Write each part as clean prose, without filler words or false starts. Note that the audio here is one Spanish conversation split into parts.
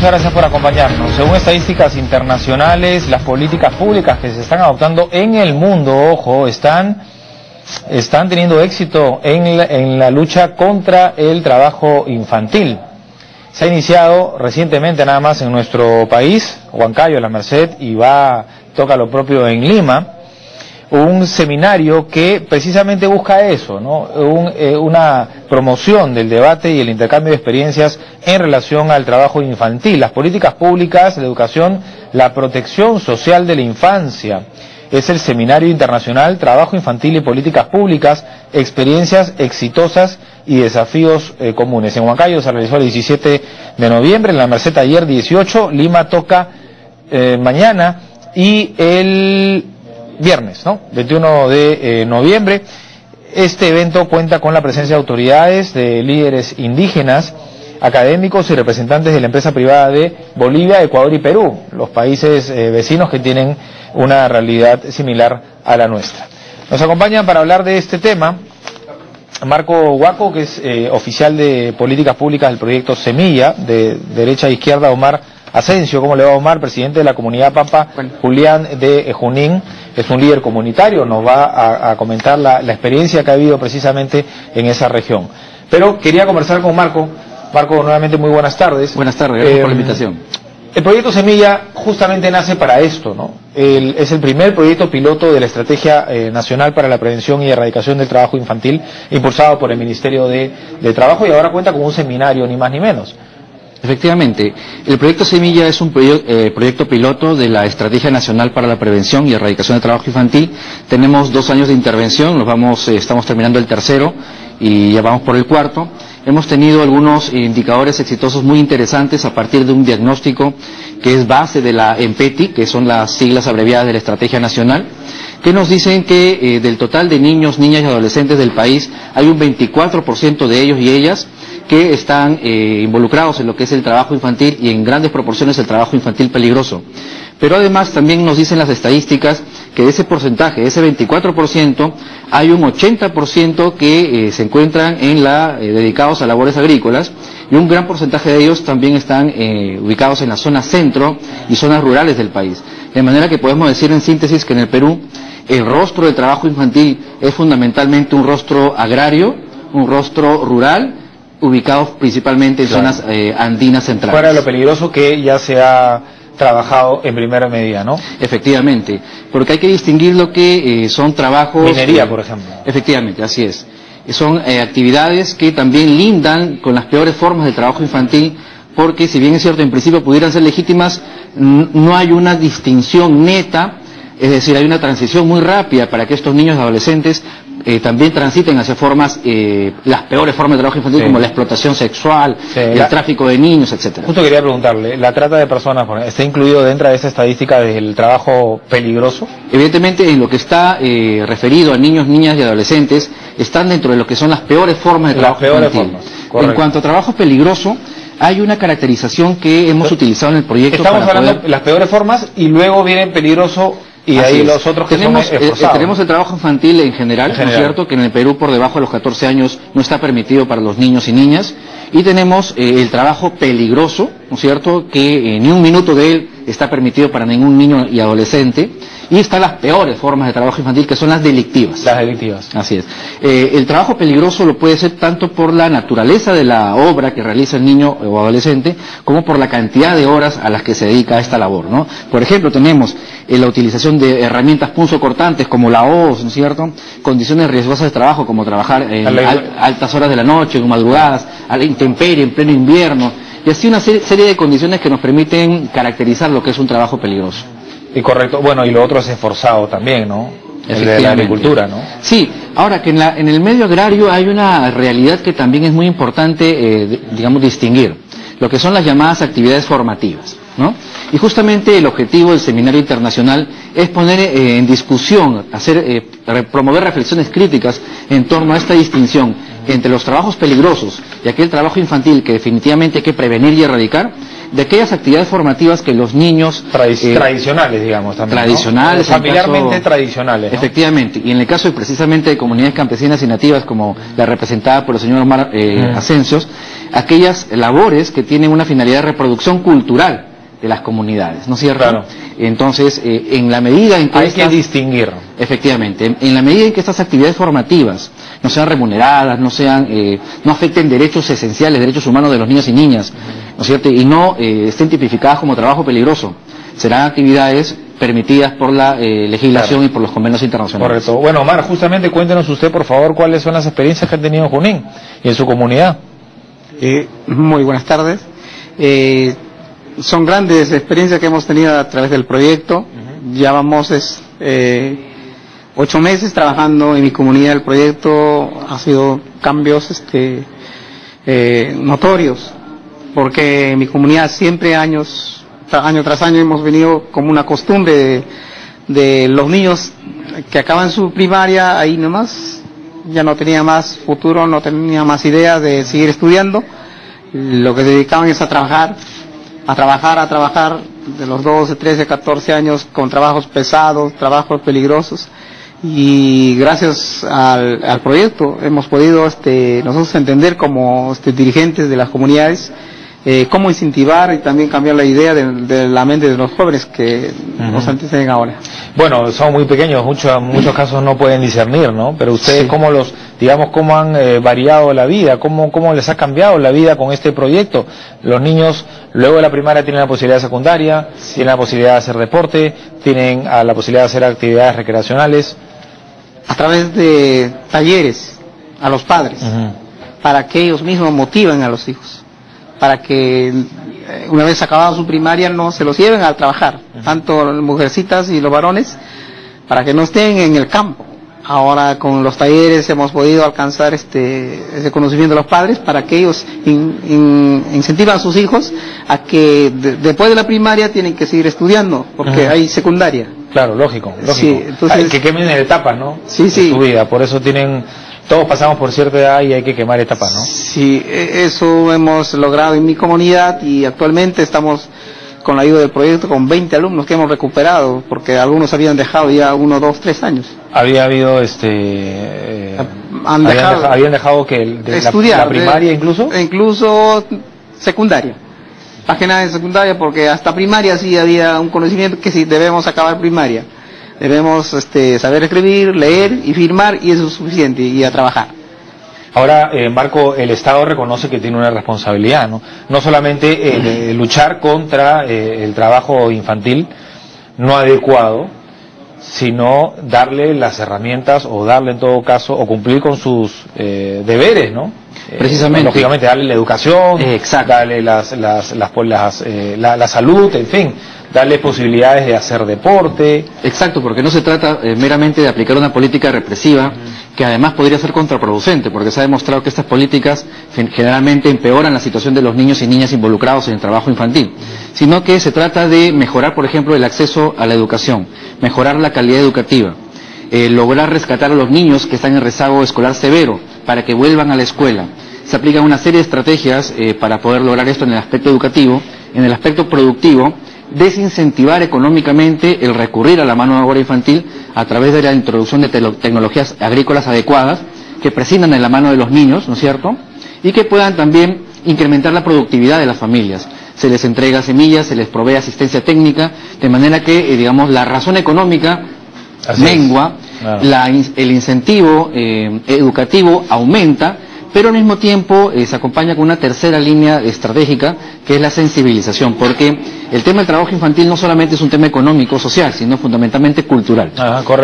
muchas gracias por acompañarnos. Según estadísticas internacionales, las políticas públicas que se están adoptando en el mundo, ojo, están teniendo éxito en la lucha contra el trabajo infantil. Se ha iniciado recientemente nada más en nuestro país, Huancayo, La Merced, y toca lo propio en Lima, un seminario que precisamente busca eso, ¿no? Una promoción del debate y el intercambio de experiencias en relación al trabajo infantil, las políticas públicas, la educación, la protección social de la infancia. Es el Seminario Internacional Trabajo Infantil y Políticas Públicas, Experiencias Exitosas y Desafíos Comunes. En Huancayo se realizó el 17 de noviembre, en La Merced ayer 18, Lima toca mañana y el viernes, ¿no? 21 de noviembre. Este evento cuenta con la presencia de autoridades, de líderes indígenas, académicos y representantes de la empresa privada de Bolivia, Ecuador y Perú, los países vecinos que tienen una realidad similar a la nuestra. Nos acompañan para hablar de este tema Marco Huaco, que es oficial de políticas públicas del proyecto Semilla, de derecha a izquierda Omar Asensio. ¿Cómo le va, Omar? Presidente de la comunidad Pampa, Julián de Junín, es un líder comunitario, nos va a comentar la experiencia que ha habido precisamente en esa región. Pero quería conversar con Marco. Marco, nuevamente muy buenas tardes. Buenas tardes, gracias por la invitación. El proyecto Semilla justamente nace para esto, ¿no? Es el primer proyecto piloto de la Estrategia Nacional para la Prevención y Erradicación del Trabajo Infantil, impulsado por el Ministerio de Trabajo, y ahora cuenta con un seminario, ni más ni menos. Efectivamente, el proyecto Semilla es un proyecto piloto de la Estrategia Nacional para la Prevención y Erradicación del Trabajo Infantil. Tenemos 2 años de intervención, estamos terminando el tercero y ya vamos por el cuarto. Hemos tenido algunos indicadores exitosos muy interesantes a partir de un diagnóstico que es base de la EMPETI, que son las siglas abreviadas de la Estrategia Nacional, que nos dicen que del total de niños, niñas y adolescentes del país, hay un 24% de ellos y ellas que están involucrados en lo que es el trabajo infantil y en grandes proporciones el trabajo infantil peligroso. Pero además también nos dicen las estadísticas que de ese porcentaje, de ese 24%, hay un 80% que se encuentran dedicados a labores agrícolas, y un gran porcentaje de ellos también están ubicados en la zona centro y zonas rurales del país. De manera que podemos decir en síntesis que en el Perú el rostro del trabajo infantil es fundamentalmente un rostro agrario, un rostro rural, ubicados principalmente en zonas andinas centrales. Fuera de lo peligroso que ya se ha trabajado en primera medida, ¿no? Efectivamente, porque hay que distinguir lo que son trabajos... Minería, por ejemplo. Efectivamente, así es. Son actividades que también lindan con las peores formas de trabajo infantil, porque si bien es cierto, en principio pudieran ser legítimas, no hay una distinción neta, es decir, hay una transición muy rápida para que estos niños y adolescentes también transiten hacia las peores formas de trabajo infantil, como la explotación sexual, el tráfico de niños, etcétera. Justo quería preguntarle, ¿la trata de personas está incluido dentro de esa estadística del trabajo peligroso? Evidentemente, en lo que está referido a niños, niñas y adolescentes, están dentro de lo que son las peores formas de trabajo infantil. En cuanto a trabajo peligroso, hay una caracterización que hemos utilizado en el proyecto. Estamos hablando de las peores formas y luego viene peligroso. Y ahí los otros que tenemos el trabajo infantil en general, ¿no es cierto? Que en el Perú por debajo de los 14 años no está permitido para los niños y niñas. Y tenemos el trabajo peligroso, ¿no es cierto? Que ni un minuto de él está permitido para ningún niño y adolescente. Y están las peores formas de trabajo infantil, que son las delictivas. Las delictivas. Así es. El trabajo peligroso lo puede ser tanto por la naturaleza de la obra que realiza el niño o adolescente, como por la cantidad de horas a las que se dedica a esta labor, ¿no? Por ejemplo, tenemos la utilización de herramientas punzocortantes como la hoz, ¿no es cierto? Condiciones riesgosas de trabajo, como trabajar en altas horas de la noche, en madrugadas, a la intemperie, en pleno invierno, y así una serie de condiciones que nos permiten caracterizar lo que es un trabajo peligroso. Y correcto, bueno, y lo otro es esforzado también, ¿no? El de la agricultura, ¿no? Sí, ahora que en el medio agrario hay una realidad que también es muy importante, digamos, distinguir, lo que son las llamadas actividades formativas, ¿no? Y justamente el objetivo del Seminario Internacional es poner en discusión, promover reflexiones críticas en torno a esta distinción entre los trabajos peligrosos y aquel trabajo infantil que definitivamente hay que prevenir y erradicar, de aquellas actividades formativas que los niños... tradicionales, digamos, también, tradicionales, ¿no? Familiarmente tradicionales, ¿no? Efectivamente, y en el caso precisamente de comunidades campesinas y nativas, como la representada por el señor Omar Asensios, aquellas labores que tienen una finalidad de reproducción cultural de las comunidades, ¿no es cierto? Claro. Entonces, en la medida en que... Hay que distinguir. Efectivamente, en la medida en que estas actividades formativas no sean remuneradas, no afecten derechos esenciales, derechos humanos de los niños y niñas, ¿no es cierto? Y no estén tipificadas como trabajo peligroso, serán actividades permitidas por la legislación, claro, y por los convenios internacionales. Correcto. Bueno, Omar, justamente cuéntenos usted, por favor, cuáles son las experiencias que han tenido en Junín y en su comunidad. Muy buenas tardes. Son grandes experiencias que hemos tenido a través del proyecto. Ya vamos 8 meses trabajando en mi comunidad. El proyecto ha sido cambios notorios, porque en mi comunidad siempre año tras año hemos venido como una costumbre de los niños que acaban su primaria ahí nomás, ya no tenía más futuro, no tenía más idea de seguir estudiando. Lo que se dedicaban es a trabajar de los 12, 13, 14 años con trabajos pesados, trabajos peligrosos, y gracias al proyecto hemos podido nosotros entender como dirigentes de las comunidades cómo incentivar y también cambiar la idea de la mente de los jóvenes que nos anteceden ahora. Bueno, son muy pequeños, muchos casos no pueden discernir, ¿no? Pero ustedes, sí, ¿cómo han variado la vida? ¿Cómo les ha cambiado la vida con este proyecto? Los niños, luego de la primaria, tienen la posibilidad de secundaria, sí, tienen la posibilidad de hacer deporte, tienen la posibilidad de hacer actividades recreacionales. A través de talleres a los padres, para que ellos mismos motiven a los hijos, para que una vez acabada su primaria no se los lleven a trabajar, tanto las mujercitas y los varones, para que no estén en el campo. Ahora con los talleres hemos podido alcanzar ese conocimiento de los padres, para que ellos incentivan a sus hijos a que después de la primaria tienen que seguir estudiando, porque hay secundaria. Claro, lógico. Sí, entonces, que quemen etapas, ¿no? Sí, sí. En su vida, por eso todos pasamos por cierta edad y hay que quemar etapas, ¿no? Sí, eso hemos logrado en mi comunidad, y actualmente estamos con la ayuda del proyecto con 20 alumnos que hemos recuperado, porque algunos habían dejado ya 1, 2, 3 años. Había habido habían dejado que estudiar, la primaria incluso secundaria. Página de secundaria, porque hasta primaria sí había un conocimiento que sí debemos acabar primaria. Debemos saber escribir, leer y firmar, y eso es suficiente, y a trabajar. Ahora, Marco, el Estado reconoce que tiene una responsabilidad, ¿no? No solamente luchar contra el trabajo infantil no adecuado, sino darle las herramientas, o darle en todo caso, o cumplir con sus deberes, ¿no? Precisamente. Lógicamente, darle la educación, darle la salud, en fin, darle posibilidades de hacer deporte. Exacto, porque no se trata meramente de aplicar una política represiva, que además podría ser contraproducente, porque se ha demostrado que estas políticas generalmente empeoran la situación de los niños y niñas involucrados en el trabajo infantil, sino que se trata de mejorar, por ejemplo, el acceso a la educación, mejorar la calidad educativa, lograr rescatar a los niños que están en rezago escolar severo para que vuelvan a la escuela. Se aplican una serie de estrategias para poder lograr esto en el aspecto educativo. En el aspecto productivo, desincentivar económicamente el recurrir a la mano de obra infantil a través de la introducción de tecnologías agrícolas adecuadas que prescindan de la mano de los niños, ¿no es cierto? Y que puedan también incrementar la productividad de las familias. Se les entrega semillas, se les provee asistencia técnica, de manera que, digamos, la razón económica mengua, claro, el incentivo educativo aumenta, pero al mismo tiempo se acompaña con una tercera línea estratégica, que es la sensibilización, porque el tema del trabajo infantil no solamente es un tema económico, social, sino fundamentalmente cultural.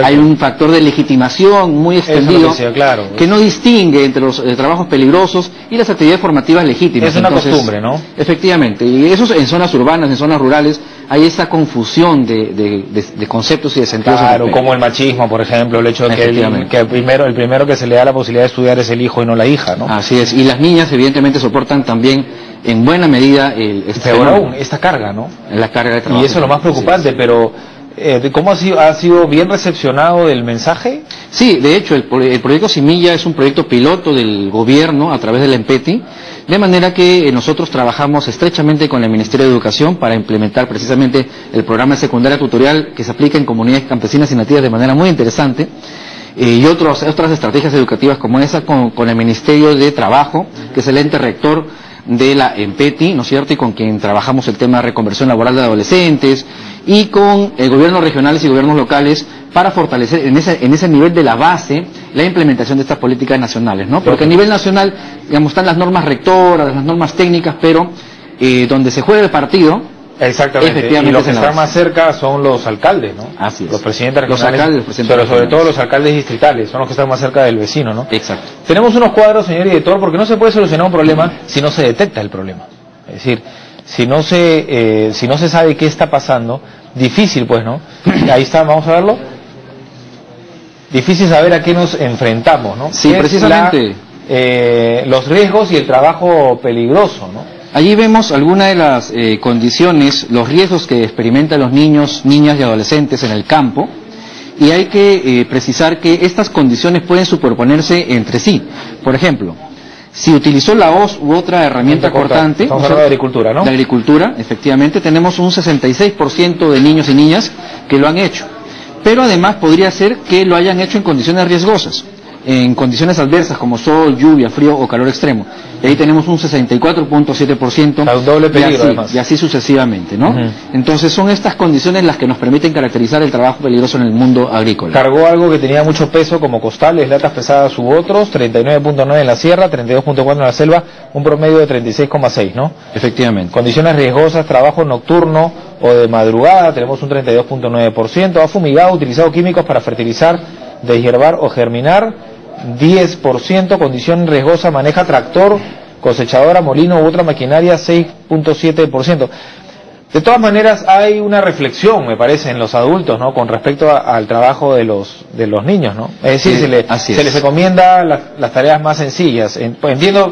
Hay un factor de legitimación muy extendido que no distingue entre los trabajos peligrosos y las actividades formativas legítimas. Es una costumbre, ¿no? Efectivamente, y eso en zonas urbanas, en zonas rurales, hay esa confusión de conceptos y de sentidos. Claro, como el machismo, por ejemplo, el hecho de que el primero que se le da la posibilidad de estudiar es el hijo y no la hija, ¿no? Así es, y las niñas evidentemente soportan también en buena medida peor aún, esta carga, ¿no? La carga de trabajo. Y eso es lo más preocupante, pero ¿cómo ha sido bien recepcionado el mensaje? Sí, de hecho, el proyecto Semilla es un proyecto piloto del gobierno a través del EMPETI. De manera que nosotros trabajamos estrechamente con el Ministerio de Educación para implementar precisamente el programa de secundaria tutorial que se aplica en comunidades campesinas y nativas de manera muy interesante, y otras estrategias educativas como esa con el Ministerio de Trabajo, que es el ente rector de la EMPETI, ¿no es cierto?, y con quien trabajamos el tema de reconversión laboral de adolescentes, y con gobiernos regionales y gobiernos locales para fortalecer en ese nivel de la base la implementación de estas políticas nacionales, ¿no? Porque a nivel nacional, digamos, están las normas rectoras, las normas técnicas, pero donde se juega el partido, exactamente, y los que están más cerca son los alcaldes, ¿no? Así es. Los presidentes regionales, los alcaldes, pero sobre todo los alcaldes distritales, son los que están más cerca del vecino, ¿no? Exacto. Tenemos unos cuadros, señor director, porque no se puede solucionar un problema si no se detecta el problema. Es decir, si no se sabe qué está pasando, difícil pues, ¿no? Ahí está, vamos a verlo. Difícil saber a qué nos enfrentamos, ¿no? Sí, precisamente. Los riesgos y el trabajo peligroso, ¿no? Allí vemos algunas de las condiciones, los riesgos que experimentan los niños, niñas y adolescentes en el campo, y hay que precisar que estas condiciones pueden superponerse entre sí. Por ejemplo, si utilizó la hoz u otra herramienta cortante, estamos hablando de agricultura, ¿no? De agricultura, efectivamente, tenemos un 66% de niños y niñas que lo han hecho. Pero además podría ser que lo hayan hecho en condiciones riesgosas, en condiciones adversas como sol, lluvia, frío o calor extremo. Y ahí tenemos un 64.7%. Un doble peligro, además. Y así sucesivamente, ¿no? Entonces son estas condiciones las que nos permiten caracterizar el trabajo peligroso en el mundo agrícola. Cargó algo que tenía mucho peso como costales, latas pesadas u otros, 39.9 en la sierra, 32.4 en la selva, un promedio de 36.6, ¿no? Efectivamente. Condiciones riesgosas, trabajo nocturno o de madrugada, tenemos un 32.9%, ha fumigado, utilizado químicos para fertilizar, deshiervar o germinar, 10%, condición riesgosa, maneja tractor, cosechadora, molino u otra maquinaria, 6.7%. De todas maneras, hay una reflexión, me parece, en los adultos, ¿no?, con respecto al trabajo de los niños, ¿no? Es decir, se les recomienda las tareas más sencillas. Pues entiendo,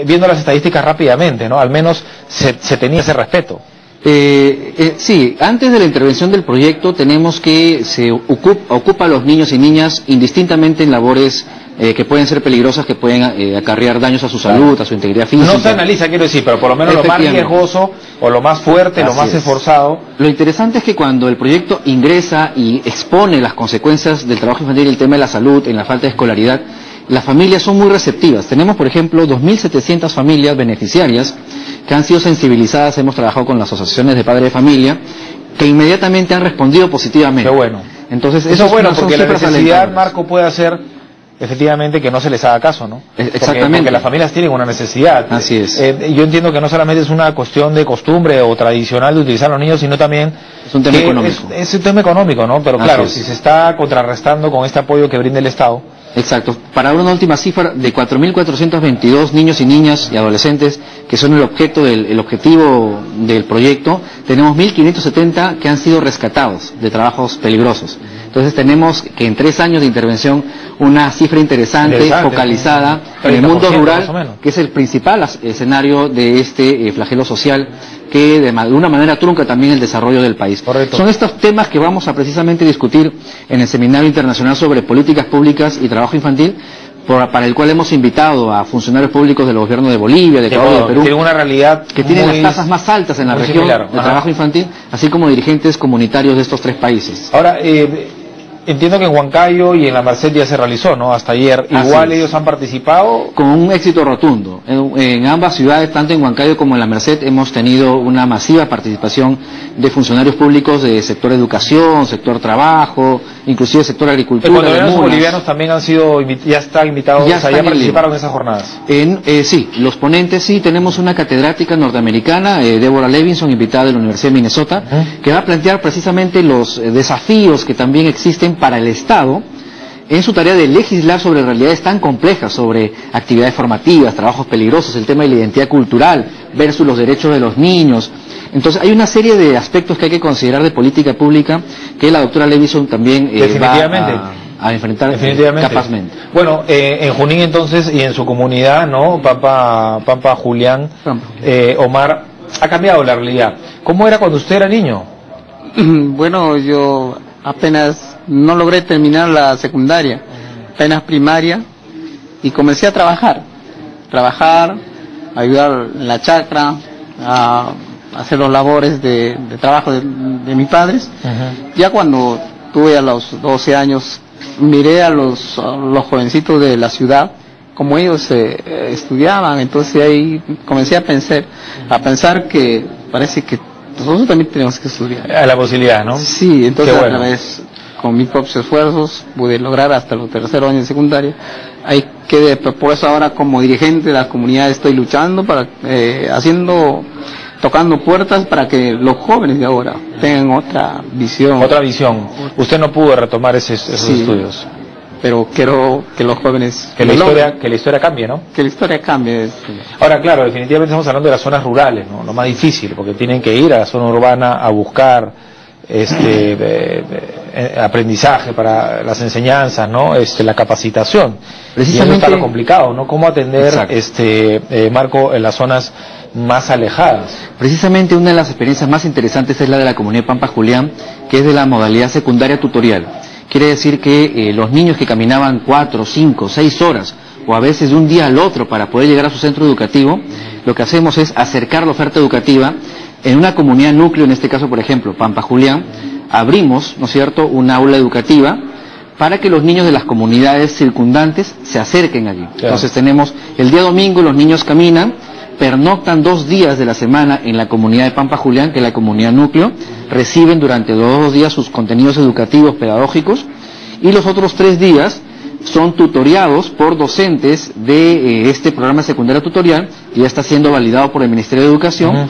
viendo las estadísticas rápidamente, ¿no?, al menos se tenía ese respeto. Sí, antes de la intervención del proyecto tenemos que se ocupa a los niños y niñas indistintamente en labores que pueden ser peligrosas, que pueden acarrear daños a su salud, a su integridad física. No se analiza, quiero decir, pero por lo menos lo más riesgoso o lo más fuerte, lo más esforzado. Lo interesante es que cuando el proyecto ingresa y expone las consecuencias del trabajo infantil y el tema de la salud, en la falta de escolaridad, las familias son muy receptivas. Tenemos, por ejemplo, 2.700 familias beneficiarias que han sido sensibilizadas. Hemos trabajado con las asociaciones de padres de familia que inmediatamente han respondido positivamente. Qué bueno. Entonces, eso es bueno, porque la necesidad, Marco, puede hacer efectivamente que no se les haga caso, ¿no? Exactamente. Porque las familias tienen una necesidad. Así es. Yo entiendo que no solamente es una cuestión de costumbre o tradicional de utilizar a los niños, sino también es un tema económico. Es un tema económico, ¿no? Pero claro, si se está contrarrestando con este apoyo que brinda el Estado. Exacto. Para una última cifra, de 4.422 niños y niñas y adolescentes que son el objetivo del proyecto, tenemos 1.570 que han sido rescatados de trabajos peligrosos. Entonces tenemos que en 3 años de intervención una cifra interesante focalizada en el mundo rural, que es el principal escenario de este flagelo social que de una manera trunca también el desarrollo del país. Correcto. Son estos temas que vamos a precisamente discutir en el Seminario Internacional sobre Políticas Públicas y Trabajo Infantil, para el cual hemos invitado a funcionarios públicos de los gobiernos de Bolivia, de Ecuador, de Perú, tiene una realidad que tienen las tasas más altas en la región de trabajo infantil, así como dirigentes comunitarios de estos 3 países. Ahora, entiendo que en Huancayo y en la Merced ya se realizó, ¿no?, hasta ayer. Igual ellos han participado. Con un éxito rotundo. En ambas ciudades, tanto en Huancayo como en la Merced, hemos tenido una masiva participación de funcionarios públicos de sector educación, sector trabajo, inclusive sector agricultura. Los bolivianos también han sido, ya están invitados, ya participaron en esas jornadas. Sí, los ponentes sí, tenemos una catedrática norteamericana, Deborah Levinson, invitada de la Universidad de Minnesota, que va a plantear precisamente los desafíos que también existen para el Estado en su tarea de legislar sobre realidades tan complejas, sobre actividades formativas, trabajos peligrosos, el tema de la identidad cultural versus los derechos de los niños. Entonces hay una serie de aspectos que hay que considerar de política pública que la doctora Levinson también va a enfrentar capazmente. Bueno, en Junín entonces y en su comunidad, ¿no?, Pampa Julián, Omar, ha cambiado la realidad. ¿Cómo era cuando usted era niño? Bueno, yo apenas no logré terminar la secundaria, apenas primaria, y comencé a trabajar ayudar en la chacra, a hacer los labores de trabajo de mis padres. Ya cuando tuve a los 12 años, miré a los jovencitos de la ciudad, como ellos estudiaban, entonces ahí comencé a pensar que parece que nosotros también tenemos que estudiar. A la posibilidad, ¿no? Sí, entonces bueno. A través, con mis propios esfuerzos, pude lograr hasta los terceros años de secundaria. Ahí quedé, por eso ahora como dirigente de la comunidad estoy luchando para, tocando puertas para que los jóvenes de ahora tengan otra visión. Otra visión. Usted no pudo retomar esos estudios. Pero quiero que los jóvenes... Que la historia cambie, ¿no? Que la historia cambie. Ahora, claro, definitivamente estamos hablando de las zonas rurales, ¿no? Lo más difícil, porque tienen que ir a la zona urbana a buscar aprendizaje para las enseñanzas, ¿no? La capacitación. Precisamente. Y eso está lo complicado, ¿no? Cómo atender, Marco, en las zonas más alejadas. Precisamente una de las experiencias más interesantes es la de la comunidad Pampa Julián, que es de la modalidad secundaria tutorial. Quiere decir que los niños que caminaban 4, 5, 6 horas o a veces de un día al otro para poder llegar a su centro educativo, lo que hacemos es acercar la oferta educativa en una comunidad núcleo, en este caso por ejemplo Pampa Julián, abrimos, ¿no es cierto?, una aula educativa para que los niños de las comunidades circundantes se acerquen allí. Claro. Entonces tenemos el día domingo, los niños caminan, pernoctan 2 días de la semana en la comunidad de Pampa Julián, que es la comunidad núcleo, reciben durante 2 días sus contenidos educativos, pedagógicos, y los otros 3 días son tutoriados por docentes de este programa secundario tutorial, que ya está siendo validado por el Ministerio de Educación,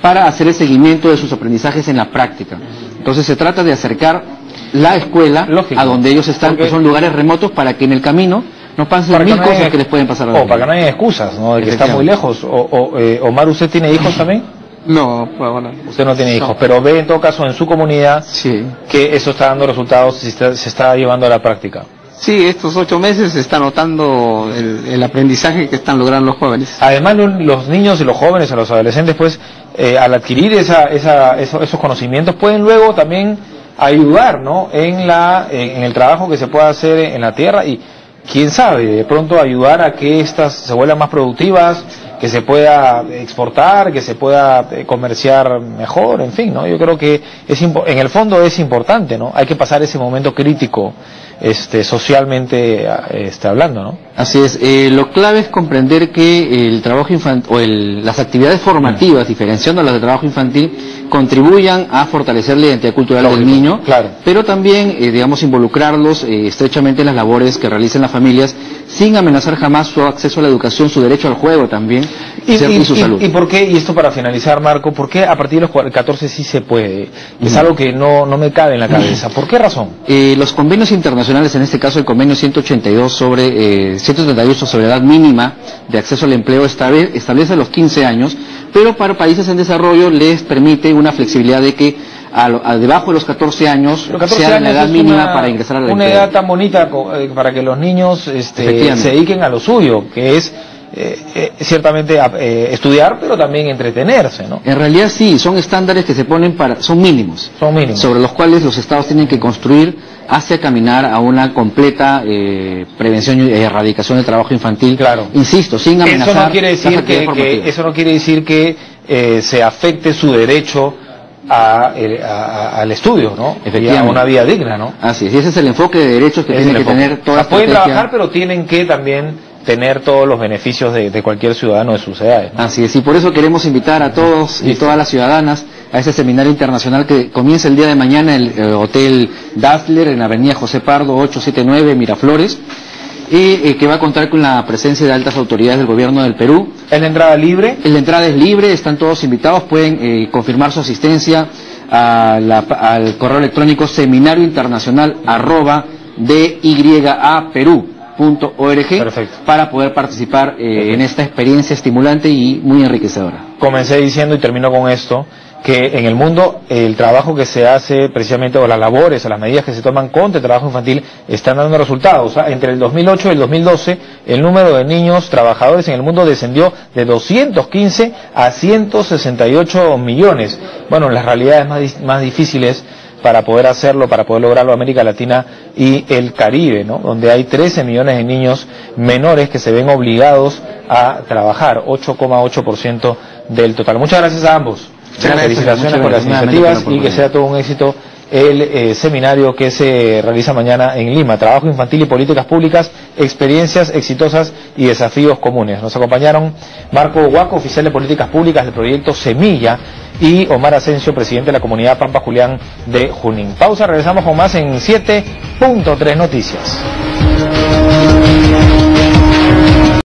para hacer el seguimiento de sus aprendizajes en la práctica. Entonces se trata de acercar la escuela a donde ellos están, que son lugares remotos, para que en el camino no pasen mil cosas que les pueden pasar a los niños. Para que no haya excusas, ¿no? De que está muy lejos. Omar, ¿usted tiene hijos también? No, bueno. Usted no tiene hijos, pero ve en todo caso en su comunidad que eso está dando resultados y se está llevando a la práctica. Sí, estos 8 meses se está notando el aprendizaje que están logrando los jóvenes. Además, los niños y los jóvenes, los adolescentes, pues, al adquirir esos conocimientos, pueden luego también ayudar, ¿no?, en el trabajo que se pueda hacer en la tierra y, quién sabe, de pronto ayudar a que estas se vuelvan más productivas, que se pueda exportar, que se pueda comerciar mejor, en fin, ¿no? Yo creo que en el fondo es importante, ¿no? Hay que pasar ese momento crítico, socialmente, hablando, ¿no? Así es. Lo clave es comprender que el trabajo infantil o las actividades formativas, diferenciando las de trabajo infantil, contribuyan a fortalecer la identidad cultural del niño, pero también, digamos, involucrarlos estrechamente en las labores que realicen las familias, sin amenazar jamás su acceso a la educación, su derecho al juego también, y su salud. ¿Y por qué, y esto para finalizar, Marco, por qué a partir de los 14 sí se puede? Es algo que no me cabe en la cabeza. ¿Por qué razón? Los convenios internacionales, en este caso el convenio 138 sobre edad mínima de acceso al empleo, establece los 15 años, pero para países en desarrollo les permite una flexibilidad de que debajo de los 14 años sea la edad mínima para ingresar al empleo. Una edad tan bonita para que los niños se dediquen a lo suyo, que es ciertamente estudiar, pero también entretenerse, ¿no? En realidad sí, son estándares que se ponen son mínimos, sobre los cuales los estados tienen que construir hacia caminar a una completa prevención y erradicación del trabajo infantil. Claro. Insisto, sin amenazar. Eso no quiere decir que se afecte su derecho al estudio, ¿no? Y a una vida digna, ¿no? Así es, y ese es el enfoque de derechos que tienen que tener todas. Pueden trabajar, pero tienen que también tener todos los beneficios de cualquier ciudadano de sus edades, ¿no? Así es, y por eso queremos invitar a todos y todas las ciudadanas a este seminario internacional que comienza el día de mañana en el Hotel Dazzler en la avenida José Pardo 879 Miraflores, y que va a contar con la presencia de altas autoridades del gobierno del Perú. ¿Es la entrada libre? La entrada es libre, están todos invitados, pueden confirmar su asistencia al correo electrónico seminariointernacional@dyaperú.org para poder participar en esta experiencia estimulante y muy enriquecedora. Comencé diciendo y termino con esto, que en el mundo el trabajo que se hace precisamente, o las labores, o las medidas que se toman contra el trabajo infantil, están dando resultados. Entre el 2008 y el 2012, el número de niños trabajadores en el mundo descendió de 215 a 168 millones. Bueno, las realidades más difíciles para poder hacerlo, para poder lograrlo, América Latina y el Caribe, ¿no? Donde hay 13 millones de niños menores que se ven obligados a trabajar, 8,8% del total. Muchas gracias a ambos. Felicitaciones por las iniciativas y que sea todo un éxito el seminario que se realiza mañana en Lima, Trabajo Infantil y Políticas Públicas, Experiencias Exitosas y Desafíos Comunes. Nos acompañaron Marco Huaco, oficial de Políticas Públicas del proyecto Semilla, y Omar Asensio, presidente de la comunidad Pampa Julián de Junín. Pausa, regresamos con más en 7.3 Noticias.